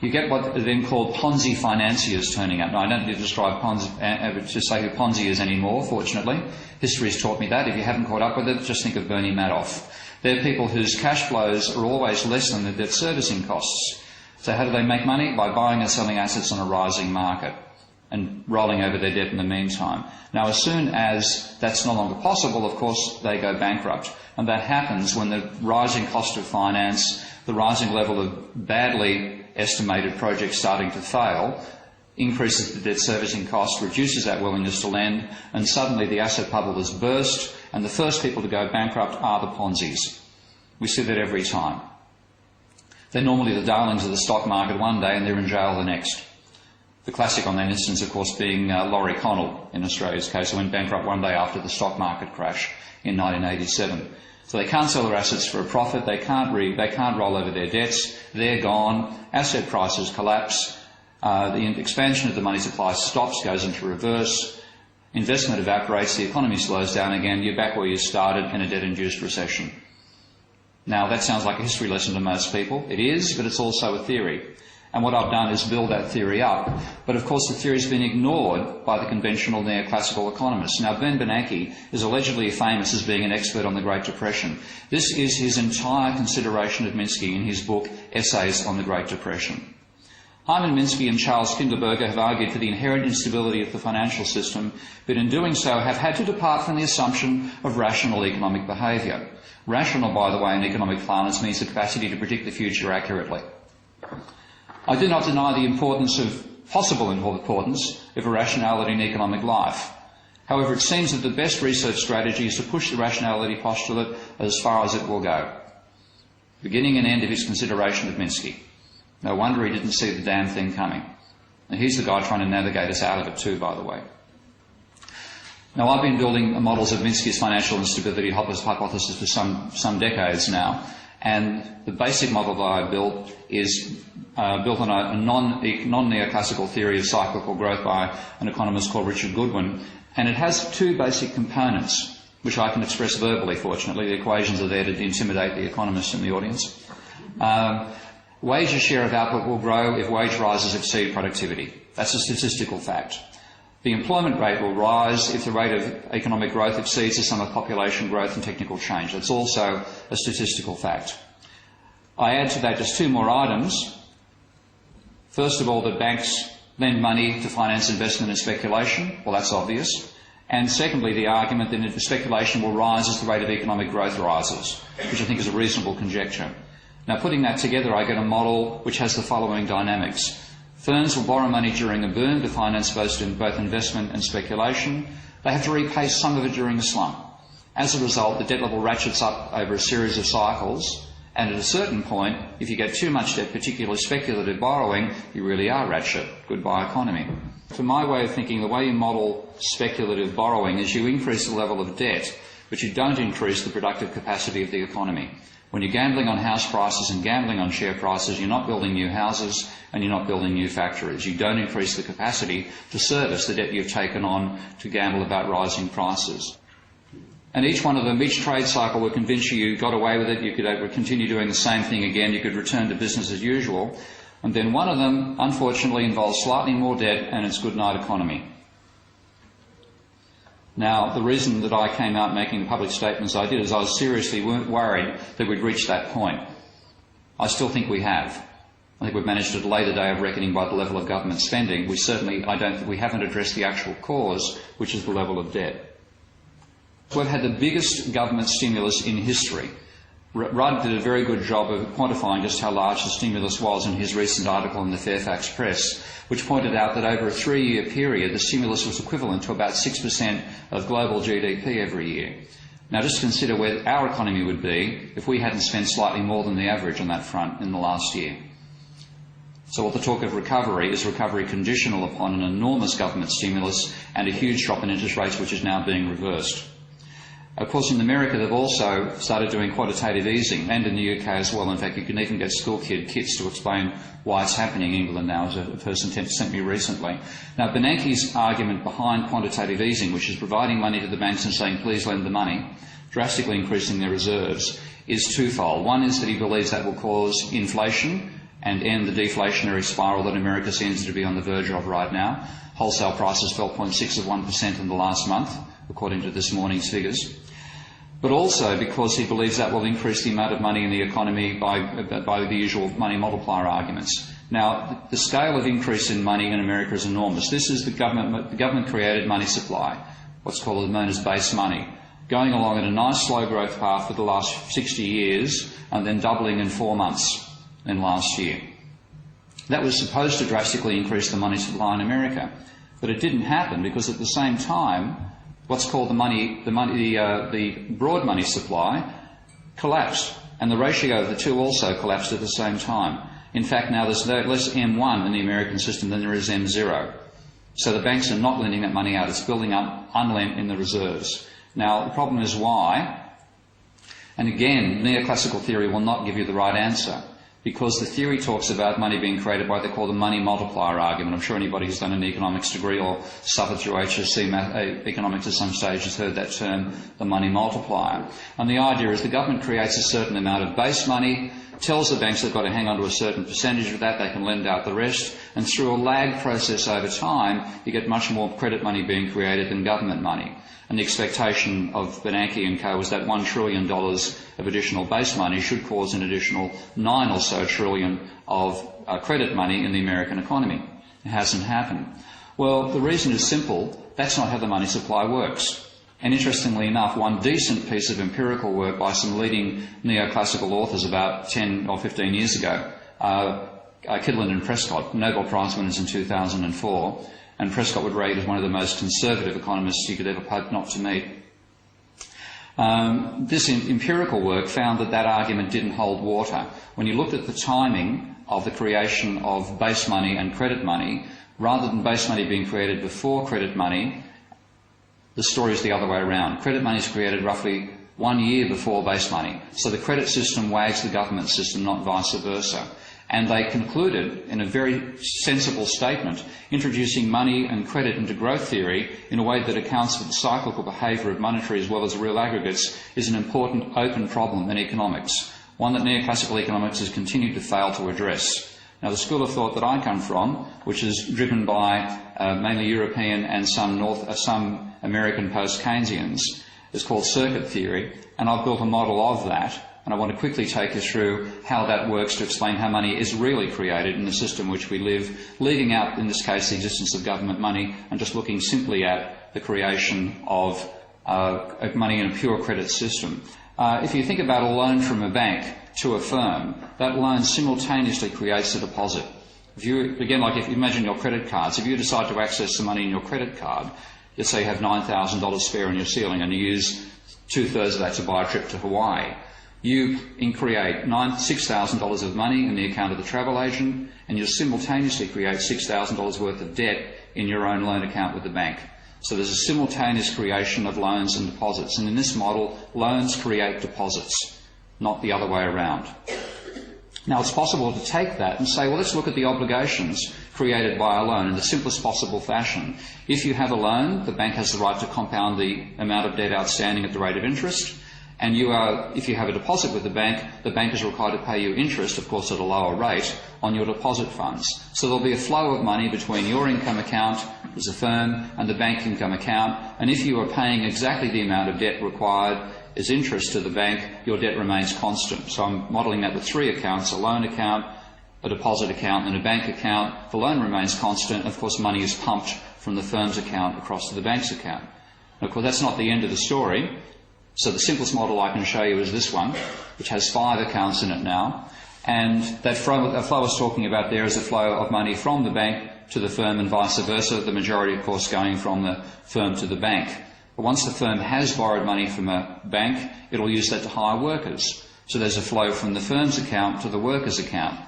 you get what are then called Ponzi financiers turning up. Now, I don't need to describe Ponzi, to say who Ponzi is anymore, fortunately. History has taught me that. If you haven't caught up with it, just think of Bernie Madoff. They're people whose cash flows are always less than their debt servicing costs. So how do they make money? By buying and selling assets on a rising market and rolling over their debt in the meantime. Now, as soon as that's no longer possible, of course, they go bankrupt. And that happens when the rising cost of finance, the rising level of badly estimated projects starting to fail, increases the debt servicing cost, reduces that willingness to lend, and suddenly the asset bubble has burst, and the first people to go bankrupt are the Ponzis. We see that every time. They're normally the darlings of the stock market one day and they're in jail the next. The classic on that instance, of course, being Laurie Connell in Australia's case, who went bankrupt one day after the stock market crash in 1987. So they can't sell their assets for a profit, they can't roll over their debts, they're gone, asset prices collapse, the expansion of the money supply stops, goes into reverse, investment evaporates, the economy slows down again, you're back where you started in a debt-induced recession. Now, that sounds like a history lesson to most people. It is, but it's also a theory. And what I've done is build that theory up. But of course the theory has been ignored by the conventional neoclassical economists. Now, Ben Bernanke is allegedly famous as being an expert on the Great Depression. This is his entire consideration of Minsky in his book Essays on the Great Depression. Hyman Minsky and Charles Kindleberger have argued for the inherent instability of the financial system, but in doing so have had to depart from the assumption of rational economic behaviour. Rational, by the way, in economic parlance means the capacity to predict the future accurately. I do not deny the possible importance of irrationality in economic life. However, it seems that the best research strategy is to push the rationality postulate as far as it will go. Beginning and end of his consideration of Minsky. No wonder he didn't see the damn thing coming. And he's the guy trying to navigate us out of it too, by the way. Now, I've been building models of Minsky's financial instability hypothesis for some decades now, and the basic model that I built is built on a non-neoclassical theory of cyclical growth by an economist called Richard Goodwin, and it has two basic components, which I can express verbally, fortunately. The equations are there to intimidate the economists in the audience. Wages share of output will grow if wage rises exceed productivity. That's a statistical fact. The employment rate will rise if the rate of economic growth exceeds the sum of population growth and technical change. That's also a statistical fact. I add to that just two more items. First of all, that banks lend money to finance investment and speculation. Well, that's obvious. And secondly, the argument that speculation will rise as the rate of economic growth rises, which I think is a reasonable conjecture. Now, putting that together, I get a model which has the following dynamics. Firms will borrow money during a boom to finance both investment and speculation. They have to repay some of it during a slump. As a result, the debt level ratchets up over a series of cycles, and at a certain point, if you get too much debt, particularly speculative borrowing, you really are ratchet. Goodbye economy. For my way of thinking, the way you model speculative borrowing is you increase the level of debt, but you don't increase the productive capacity of the economy. When you're gambling on house prices and gambling on share prices, you're not building new houses and you're not building new factories. You don't increase the capacity to service the debt you've taken on to gamble about rising prices. And each one of them, each trade cycle will convince you got away with it, you could continue doing the same thing again, you could return to business as usual. And then one of them, unfortunately, involves slightly more debt and it's good night economy. Now, the reason that I came out making the public statements I did is I was seriously worried that we'd reached that point. I still think we have. I think we've managed to delay the day of reckoning by the level of government spending. We haven't addressed the actual cause, which is the level of debt. We've had the biggest government stimulus in history. Rudd did a very good job of quantifying just how large the stimulus was in his recent article in the Fairfax Press, which pointed out that over a 3-year period, the stimulus was equivalent to about 6% of global GDP every year. Now, just consider where our economy would be if we hadn't spent slightly more than the average on that front in the last year. So what the talk of recovery is recovery conditional upon an enormous government stimulus and a huge drop in interest rates, which is now being reversed. Of course, in America, they've also started doing quantitative easing, and in the UK as well. In fact, you can even get school kits to explain why it's happening in England now, as a person sent me recently. Now, Bernanke's argument behind quantitative easing, which is providing money to the banks and saying, please lend the money, drastically increasing their reserves, is twofold. One is that he believes that will cause inflation and end the deflationary spiral that America seems to be on the verge of right now. Wholesale prices fell 0.6% in the last month, according to this morning's figures. But also because he believes that will increase the amount of money in the economy by the usual money multiplier arguments. Now, the scale of increase in money in America is enormous. This is the government-created money supply, what's known as base money, going along at a nice slow growth path for the last 60 years and then doubling in 4 months in last year. That was supposed to drastically increase the money supply in America, but it didn't happen because at the same time, what's called the broad money supply collapsed, and the ratio of the two also collapsed at the same time. In fact, now there's less M1 in the American system than there is M0. So the banks are not lending that money out. It's building up unlent in the reserves. Now, the problem is why? And again, neoclassical theory will not give you the right answer, because the theory talks about money being created by what they call the money multiplier argument. I'm sure anybody who's done an economics degree or suffered through HSC economics at some stage has heard that term, the money multiplier. And the idea is the government creates a certain amount of base money, tells the banks they've got to hang on to a certain percentage of that, they can lend out the rest, and through a lag process over time, you get much more credit money being created than government money. And the expectation of Bernanke and co was that $1 trillion of additional base money should cause an additional $9 or so trillion of credit money in the American economy. It hasn't happened. Well, the reason is simple. That's not how the money supply works. And interestingly enough, one decent piece of empirical work by some leading neoclassical authors about 10 or 15 years ago, Kydland and Prescott, Nobel Prize winners in 2004, and Prescott would rate as one of the most conservative economists you could ever hope not to meet. This empirical work found that that argument didn't hold water. When you looked at the timing of the creation of base money and credit money, rather than base money being created before credit money, the story is the other way around. Credit money is created roughly 1 year before base money. So the credit system wags the government system, not vice versa. And they concluded in a very sensible statement, introducing money and credit into growth theory in a way that accounts for the cyclical behaviour of monetary as well as real aggregates is an important open problem in economics, one that neoclassical economics has continued to fail to address. Now, the school of thought that I come from, which is driven by mainly European and some American post-Keynesians, is called circuit theory, and I've built a model of that. And I want to quickly take you through how that works to explain how money is really created in the system in which we live, leaving out, in this case, the existence of government money and just looking simply at the creation of money in a pure credit system. If you think about a loan from a bank to a firm, that loan simultaneously creates a deposit. If you imagine your credit cards, if you decide to access the money in your credit card, let's say you have $9,000 spare in your ceiling and you use 2/3 of that to buy a trip to Hawaii, you create $6,000 of money in the account of the travel agent, and you simultaneously create $6,000 worth of debt in your own loan account with the bank. So there's a simultaneous creation of loans and deposits. And in this model, loans create deposits, not the other way around. Now, it's possible to take that and say, well, let's look at the obligations created by a loan in the simplest possible fashion. If you have a loan, the bank has the right to compound the amount of debt outstanding at the rate of interest. And if you have a deposit with the bank is required to pay you interest, of course at a lower rate, on your deposit funds. So there'll be a flow of money between your income account as a firm and the bank income account, and if you are paying exactly the amount of debt required as interest to the bank, your debt remains constant. So I'm modelling that with 3 accounts, a loan account, a deposit account and a bank account. The loan remains constant. Of course, money is pumped from the firm's account across to the bank's account. And of course, that's not the end of the story. So the simplest model I can show you is this one, which has 5 accounts in it now. And that flow I was talking about there is a flow of money from the bank to the firm and vice versa, the majority, of course, going from the firm to the bank. But once the firm has borrowed money from a bank, it'll use that to hire workers. So there's a flow from the firm's account to the worker's account.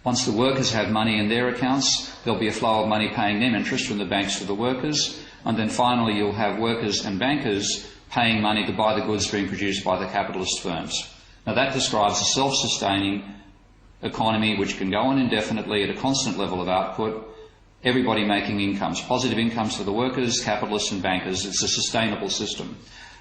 Once the workers have money in their accounts, there'll be a flow of money paying them interest from the banks to the workers. And then finally, you'll have workers and bankers paying money to buy the goods being produced by the capitalist firms. Now that describes a self-sustaining economy which can go on indefinitely at a constant level of output, everybody making incomes, positive incomes for the workers, capitalists and bankers. It's a sustainable system.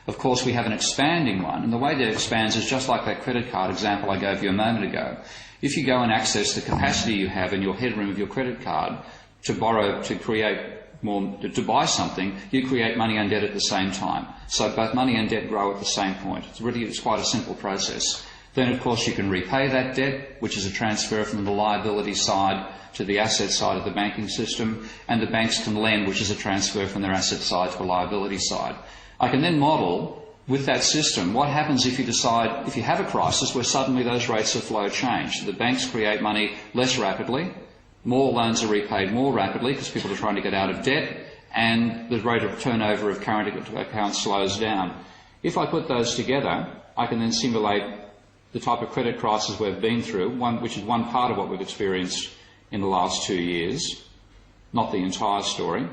Of course, we have an expanding one, and the way that it expands is just like that credit card example I gave you a moment ago. If you go and access the capacity you have in your headroom of your credit card to borrow, to create more, to buy something, you create money and debt at the same time. So both money and debt grow at the same point. It's quite a simple process. Then, of course, you can repay that debt, which is a transfer from the liability side to the asset side of the banking system, and the banks can lend, which is a transfer from their asset side to the liability side. I can then model, with that system, what happens if you decide, if you have a crisis where suddenly those rates of flow change. The banks create money less rapidly, more loans are repaid more rapidly because people are trying to get out of debt, and the rate of turnover of current accounts slows down. If I put those together, I can then simulate the type of credit crisis we've been through, which is one part of what we've experienced in the last 2 years, not the entire story.